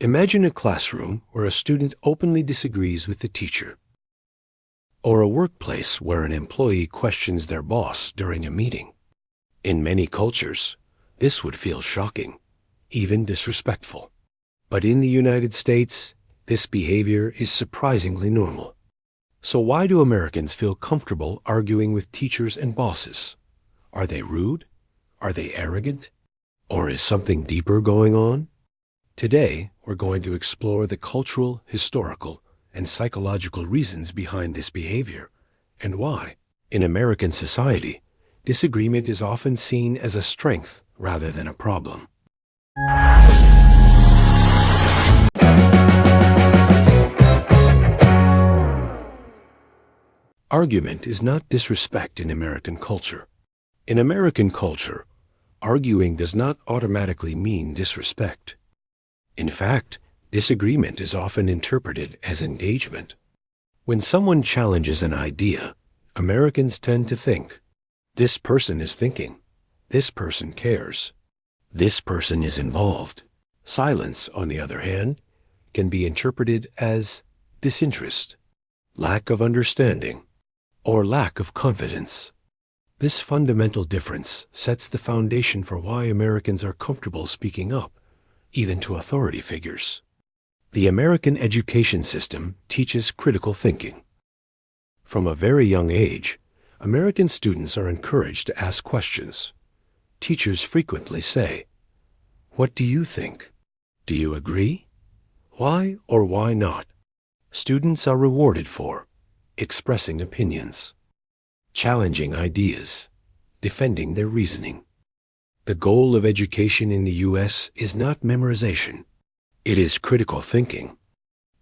Imagine a classroom where a student openly disagrees with the teacher, or a workplace where an employee questions their boss during a meeting. In many cultures, this would feel shocking, even disrespectful. But in the United States, this behavior is surprisingly normal. So why do Americans feel comfortable arguing with teachers and bosses? Are they rude? Are they arrogant? Or is something deeper going on? Today, we're going to explore the cultural, historical, and psychological reasons behind this behavior, and why, in American society, disagreement is often seen as a strength rather than a problem. Argument is not disrespect in American culture. In American culture, arguing does not automatically mean disrespect. In fact, disagreement is often interpreted as engagement. When someone challenges an idea, Americans tend to think, this person is thinking, this person cares, this person is involved. Silence, on the other hand, can be interpreted as disinterest, lack of understanding, or lack of confidence. This fundamental difference sets the foundation for why Americans are comfortable speaking up, even to authority figures. The American education system teaches critical thinking. From a very young age, American students are encouraged to ask questions. Teachers frequently say, "What do you think? Do you agree? Why or why not?" Students are rewarded for expressing opinions, challenging ideas, defending their reasoning. The goal of education in the U.S. is not memorization. It is critical thinking.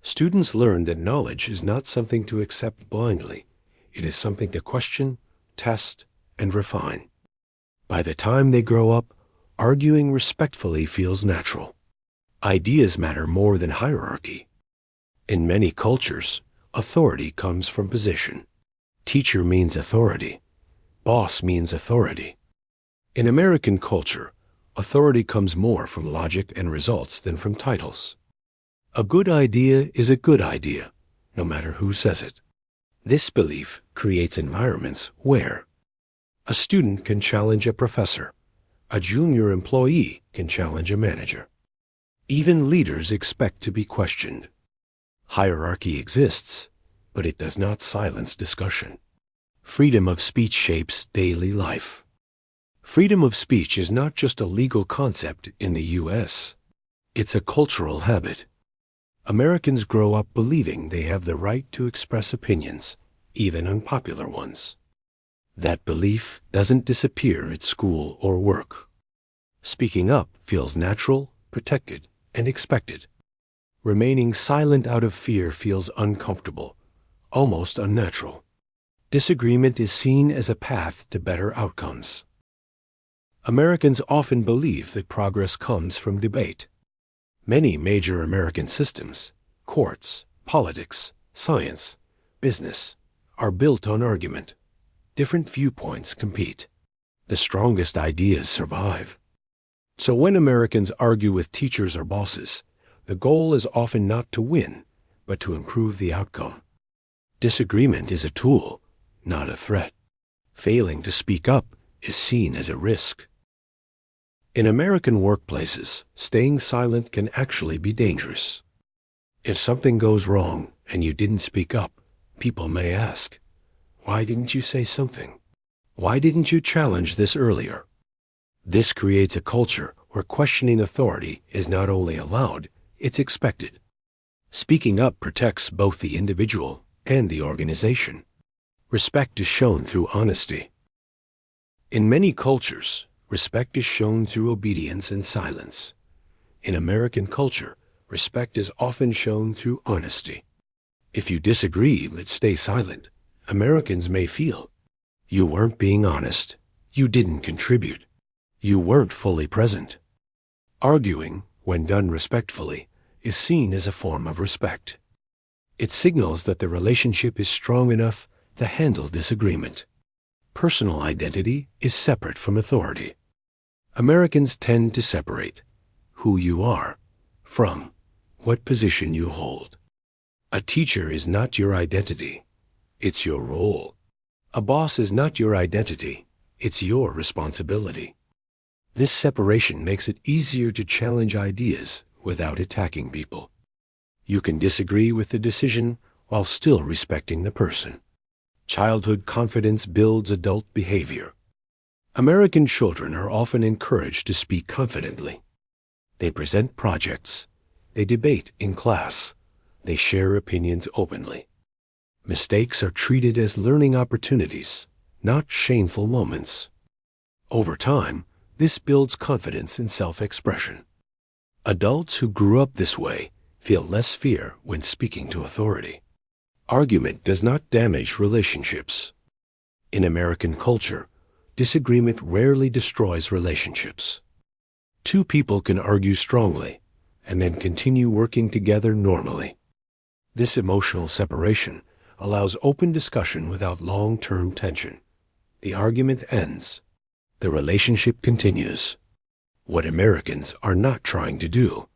Students learn that knowledge is not something to accept blindly. It is something to question, test, and refine. By the time they grow up, arguing respectfully feels natural. Ideas matter more than hierarchy. In many cultures, authority comes from position. Teacher means authority. Boss means authority. In American culture, authority comes more from logic and results than from titles. A good idea is a good idea, no matter who says it. This belief creates environments where a student can challenge a professor, a junior employee can challenge a manager. Even leaders expect to be questioned. Hierarchy exists, but it does not silence discussion. Freedom of speech shapes daily life. Freedom of speech is not just a legal concept in the U.S. It's a cultural habit. Americans grow up believing they have the right to express opinions, even unpopular ones. That belief doesn't disappear at school or work. Speaking up feels natural, protected, and expected. Remaining silent out of fear feels uncomfortable, almost unnatural. Disagreement is seen as a path to better outcomes. Americans often believe that progress comes from debate. Many major American systems, courts, politics, science, business, are built on argument. Different viewpoints compete. The strongest ideas survive. So when Americans argue with teachers or bosses, the goal is often not to win, but to improve the outcome. Disagreement is a tool, not a threat. Failing to speak up is seen as a risk. In American workplaces, staying silent can actually be dangerous. If something goes wrong and you didn't speak up, people may ask, "Why didn't you say something? Why didn't you challenge this earlier?" This creates a culture where questioning authority is not only allowed, it's expected. Speaking up protects both the individual and the organization. Respect is shown through honesty. In many cultures, respect is shown through obedience and silence. In American culture, respect is often shown through honesty. If you disagree but stay silent, Americans may feel, you weren't being honest, you didn't contribute, you weren't fully present. Arguing, when done respectfully, is seen as a form of respect. It signals that the relationship is strong enough to handle disagreement. Personal identity is separate from authority. Americans tend to separate who you are from what position you hold. A teacher is not your identity, it's your role. A boss is not your identity, it's your responsibility. This separation makes it easier to challenge ideas without attacking people. You can disagree with the decision while still respecting the person. Childhood confidence builds adult behavior. American children are often encouraged to speak confidently. They present projects. They debate in class. They share opinions openly. Mistakes are treated as learning opportunities, not shameful moments. Over time, this builds confidence and self-expression. Adults who grew up this way feel less fear when speaking to authority. Argument does not damage relationships. In American culture, disagreement rarely destroys relationships. Two people can argue strongly and then continue working together normally. This emotional separation allows open discussion without long-term tension. The argument ends. The relationship continues. What Americans are not trying to do.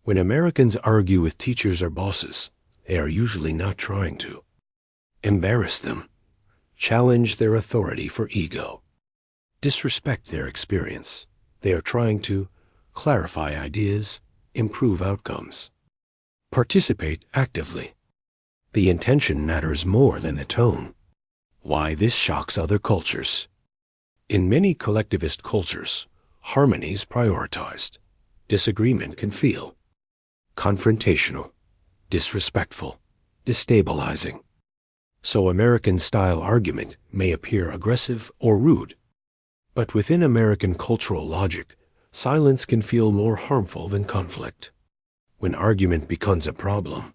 When Americans argue with teachers or bosses, they are usually not trying to embarrass them, challenge their authority for ego, disrespect their experience. They are trying to clarify ideas, improve outcomes, participate actively. The intention matters more than the tone. Why this shocks other cultures. In many collectivist cultures, harmony is prioritized. Disagreement can feel confrontational, disrespectful, destabilizing. So American-style argument may appear aggressive or rude. But within American cultural logic, silence can feel more harmful than conflict. When argument becomes a problem.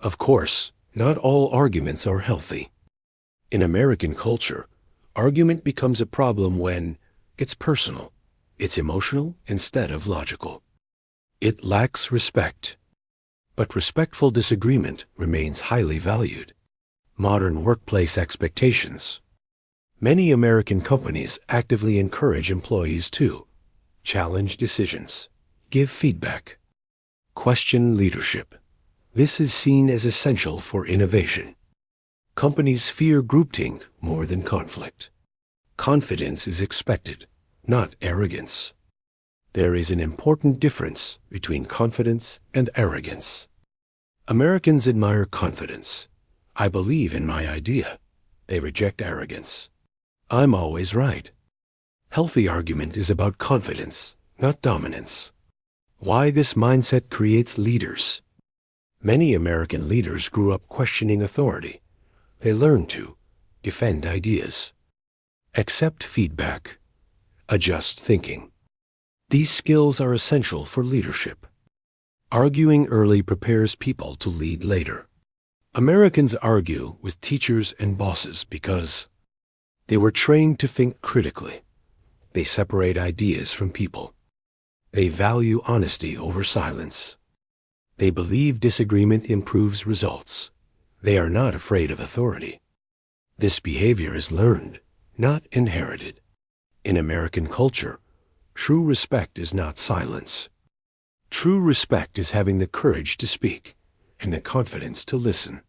Of course, not all arguments are healthy. In American culture, argument becomes a problem when it's personal, it's emotional instead of logical. It lacks respect. But respectful disagreement remains highly valued. Modern workplace expectations. Many American companies actively encourage employees to challenge decisions, give feedback, question leadership. This is seen as essential for innovation. Companies fear groupthink more than conflict. Confidence is expected, not arrogance. There is an important difference between confidence and arrogance. Americans admire confidence. I believe in my idea. They reject arrogance. I'm always right. Healthy argument is about confidence, not dominance. Why this mindset creates leaders. Many American leaders grew up questioning authority. They learned to defend ideas, accept feedback, adjust thinking. These skills are essential for leadership. Arguing early prepares people to lead later. Americans argue with teachers and bosses because they were trained to think critically. They separate ideas from people. They value honesty over silence. They believe disagreement improves results. They are not afraid of authority. This behavior is learned, not inherited. In American culture, true respect is not silence. True respect is having the courage to speak and the confidence to listen.